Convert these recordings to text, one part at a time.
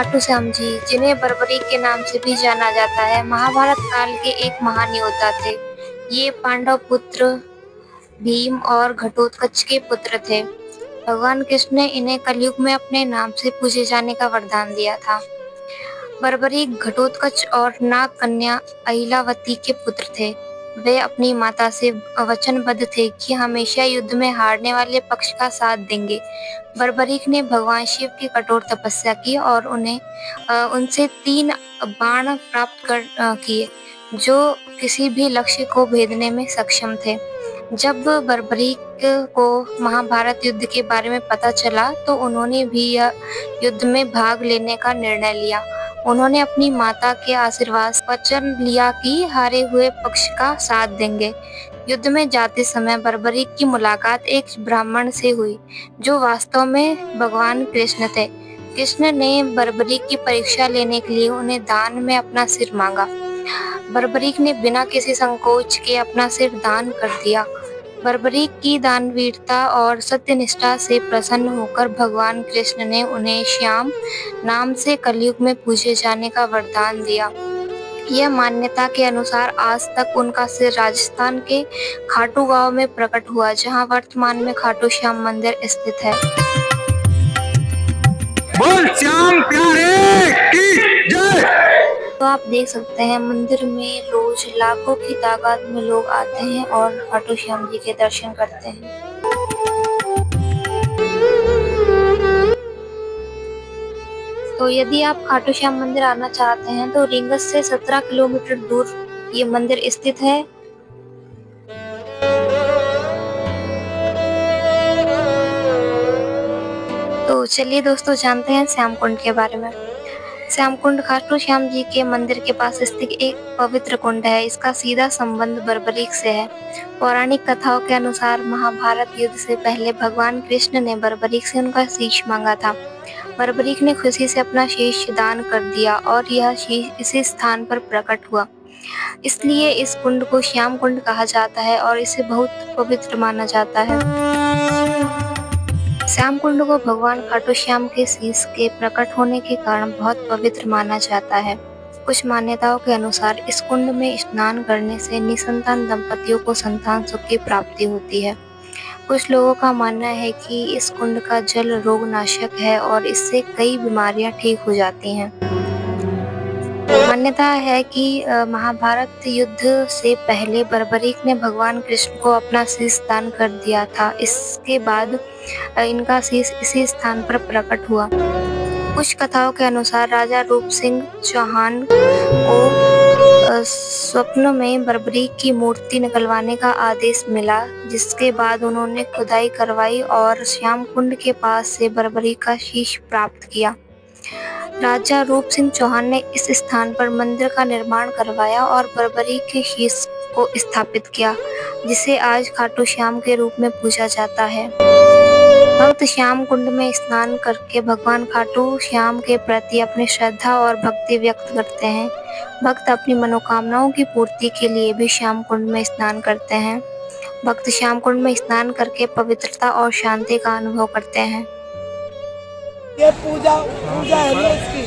खाटू श्याम जी, जिन्हें बर्बरीक के नाम से भी जाना जाता है, महाभारत काल के एक महान योद्धा थे। ये पांडव पुत्र भीम और घटोत्कच के पुत्र थे। भगवान कृष्ण ने इन्हें कलयुग में अपने नाम से पूजे जाने का वरदान दिया था। बर्बरीक घटोत्कच और नाग कन्या अहिलावती के पुत्र थे। वे अपनी माता से वचनबद्ध थे कि हमेशा युद्ध में हारने वाले पक्ष का साथ देंगे। बर्बरीक ने भगवान शिव की कठोर तपस्या की और उनसे 3 बाण प्राप्त किए, जो किसी भी लक्ष्य को भेदने में सक्षम थे। जब बर्बरीक को महाभारत युद्ध के बारे में पता चला तो उन्होंने भी यह युद्ध में भाग लेने का निर्णय लिया। उन्होंने अपनी माता के आशीर्वाद वचन लिया कि हारे हुए पक्ष का साथ देंगे। युद्ध में जाते समय बर्बरीक की मुलाकात एक ब्राह्मण से हुई, जो वास्तव में भगवान कृष्ण थे। कृष्ण ने बर्बरीक की परीक्षा लेने के लिए उन्हें दान में अपना सिर मांगा। बर्बरीक ने बिना किसी संकोच के अपना सिर दान कर दिया। बर्बरीक की दानवीरता और सत्यनिष्ठा से प्रसन्न होकर भगवान कृष्ण ने उन्हें श्याम नाम से कलयुग में पूजे जाने का वरदान दिया। यह मान्यता के अनुसार आज तक उनका सिर राजस्थान के खाटू गांव में प्रकट हुआ, जहां वर्तमान में खाटू श्याम मंदिर स्थित है। बोल श्याम प्यारे की जय। तो आप देख सकते हैं, मंदिर में रोज लाखों की तादाद में लोग आते हैं और खाटू श्याम जी के दर्शन करते हैं। तो यदि आप खाटू श्याम मंदिर आना चाहते हैं तो रींगस से 17 किलोमीटर दूर ये मंदिर स्थित है। तो चलिए दोस्तों, जानते हैं श्याम कुंड के बारे में। श्याम कुंड खाटू श्याम जी के मंदिर के पास स्थित एक पवित्र कुंड है। इसका सीधा संबंध बर्बरीक से है। पौराणिक कथाओं के अनुसार महाभारत युद्ध से पहले भगवान कृष्ण ने बर्बरीक से उनका शीश मांगा था। बर्बरीक ने खुशी से अपना शीश दान कर दिया और यह शीश इसी स्थान पर प्रकट हुआ। इसलिए इस कुंड को श्याम कुंड कहा जाता है और इसे बहुत पवित्र माना जाता है। श्याम कुंड को भगवान खाटू श्याम के शीश के प्रकट होने के कारण बहुत पवित्र माना जाता है। कुछ मान्यताओं के अनुसार इस कुंड में स्नान करने से निसंतान दंपतियों को संतान सुख की प्राप्ति होती है। कुछ लोगों का मानना है कि इस कुंड का जल रोगनाशक है और इससे कई बीमारियां ठीक हो जाती हैं। मान्यता है कि महाभारत युद्ध से पहले बर्बरीक ने भगवान कृष्ण को अपना शीश दान कर दिया था। इसके बाद इनका शीश इसी स्थान पर प्रकट हुआ। कुछ कथाओं के अनुसार राजा रूप सिंह चौहान को स्वप्न में बर्बरीक की मूर्ति निकलवाने का आदेश मिला, जिसके बाद उन्होंने खुदाई करवाई और श्याम कुंड के पास से बर्बरीक का शीश प्राप्त किया। राजा रूप सिंह चौहान ने इस स्थान पर मंदिर का निर्माण करवाया और बर्बरीक के शीश को स्थापित किया, जिसे आज खाटू श्याम के रूप में पूजा जाता है। भक्त श्याम कुंड में स्नान करके भगवान खाटू श्याम के प्रति अपनी श्रद्धा और भक्ति व्यक्त करते हैं। भक्त अपनी मनोकामनाओं की पूर्ति के लिए भी श्याम कुंड में स्नान करते हैं। भक्त श्याम कुंड में स्नान करके पवित्रता और शांति का अनुभव करते हैं। ये पूजा है ये इसकी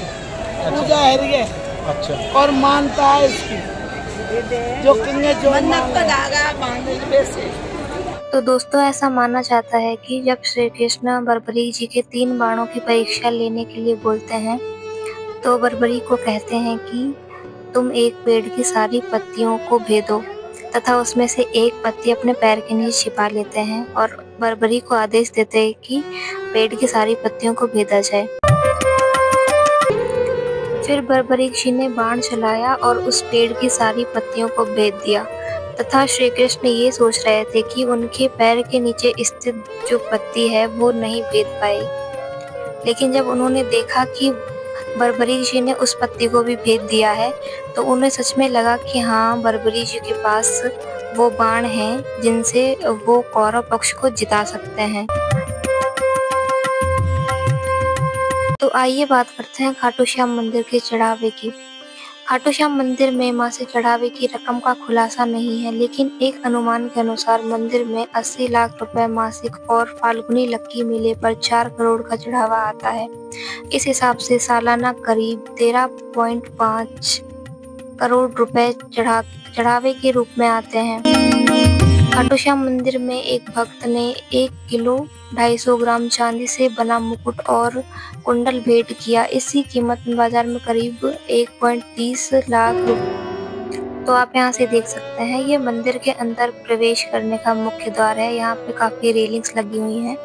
पूजा है ये। अच्छा। और मानता है इसकी जो मन्नत का धागा बांधने से। तो दोस्तों, ऐसा माना जाता है कि जब श्री कृष्ण बर्बरीक जी के 3 बाणों की परीक्षा लेने के लिए बोलते हैं तो बर्बरीक को कहते हैं कि तुम एक पेड़ की सारी पत्तियों को भेदो, तथा उसमें से एक पत्ती अपने पैर के नीचे छिपा लेते हैं और बर्बरीक को आदेश देते हैं कि पेड़ की सारी पत्तियों को भेदा जाए। फिर बर्बरीक जी ने बाण चलाया और उस पेड़ की सारी पत्तियों को भेद दिया, तथा श्री कृष्ण ये सोच रहे थे कि उनके पैर के नीचे स्थित जो पत्ती है वो नहीं भेद पाए। लेकिन जब उन्होंने देखा कि बर्बरीक जी ने उस पत्ती को भी भेद दिया है तो उन्हें सच में लगा कि हाँ, बर्बरीक जी के पास वो बाण हैं जिनसे वो कौरव पक्ष को जिता सकते हैं। तो आइए बात करते हैं खाटू श्याम मंदिर के चढ़ावे की। खाटू श्याम मंदिर में मासिक चढ़ावे की रकम का खुलासा नहीं है, लेकिन एक अनुमान के अनुसार मंदिर में 80 लाख रुपए मासिक और फाल्गुनी लक्की मेले पर 4 करोड़ का चढ़ावा आता है। इस हिसाब से सालाना करीब 13.5 करोड़ रुपए चढ़ावे के रूप में आते हैं। खाटू श्याम मंदिर में एक भक्त ने 1 किलो 250 ग्राम चांदी से बना मुकुट और कुंडल भेंट किया। इसकी कीमत बाजार में करीब 1.30 लाख रुपए। तो आप यहाँ से देख सकते हैं, ये मंदिर के अंदर प्रवेश करने का मुख्य द्वार है। यहाँ पे काफी रेलिंग्स लगी हुई हैं।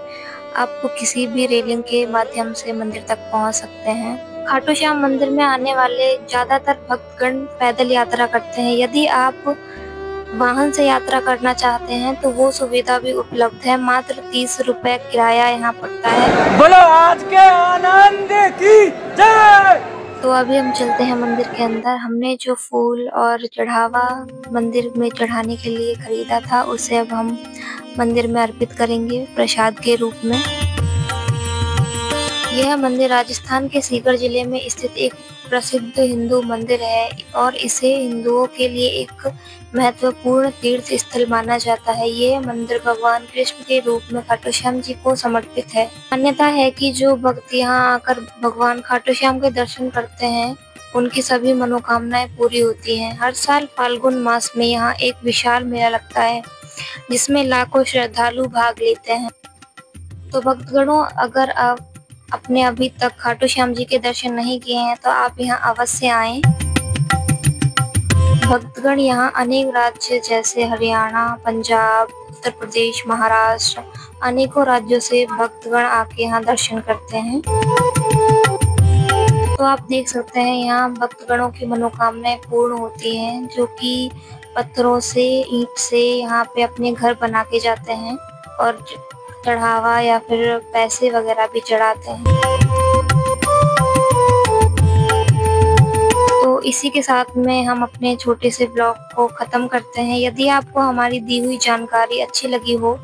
आपको किसी भी रेलिंग के माध्यम से मंदिर तक पहुँच सकते हैं। खाटू श्याम मंदिर में आने वाले ज्यादातर भक्तगण पैदल यात्रा करते हैं। यदि आप वाहन से यात्रा करना चाहते हैं तो वो सुविधा भी उपलब्ध है। मात्र 30 रुपए किराया यहाँ पड़ता है। बोलो आज के आनंद की जय। तो अभी हम चलते हैं मंदिर के अंदर। हमने जो फूल और चढ़ावा मंदिर में चढ़ाने के लिए खरीदा था, उसे अब हम मंदिर में अर्पित करेंगे प्रसाद के रूप में। यह मंदिर राजस्थान के सीकर जिले में स्थित एक प्रसिद्ध हिंदू मंदिर है और इसे हिंदुओं के लिए एक महत्वपूर्ण तीर्थ स्थल माना जाता है। यह मंदिर भगवान कृष्ण के रूप में खाटू श्याम जी को समर्पित है। मान्यता है कि जो भक्त यहाँ आकर भगवान खाटू श्याम के दर्शन करते हैं, उनकी सभी मनोकामनाएं पूरी होती हैं। हर साल फाल्गुन मास में यहाँ एक विशाल मेला लगता है, जिसमें लाखों श्रद्धालु भाग लेते हैं। तो भक्तगणों, अगर आप अपने अभी तक खाटू श्याम जी के दर्शन नहीं किए हैं तो आप यहाँ अवश्य आएं। भक्तगण यहाँ अनेक राज्य जैसे हरियाणा, पंजाब, उत्तर प्रदेश, महाराष्ट्र, अनेकों राज्यों से भक्तगण आके यहाँ दर्शन करते हैं। तो आप देख सकते हैं, यहाँ भक्तगणों की मनोकामनाएं पूर्ण होती हैं, जो कि पत्थरों से, ईंट से यहाँ पे अपने घर बना के जाते हैं और चढ़ावा या फिर पैसे वगैरह भी चढ़ाते हैं। तो इसी के साथ में हम अपने छोटे से ब्लॉग को खत्म करते हैं। यदि आपको हमारी दी हुई जानकारी अच्छी लगी हो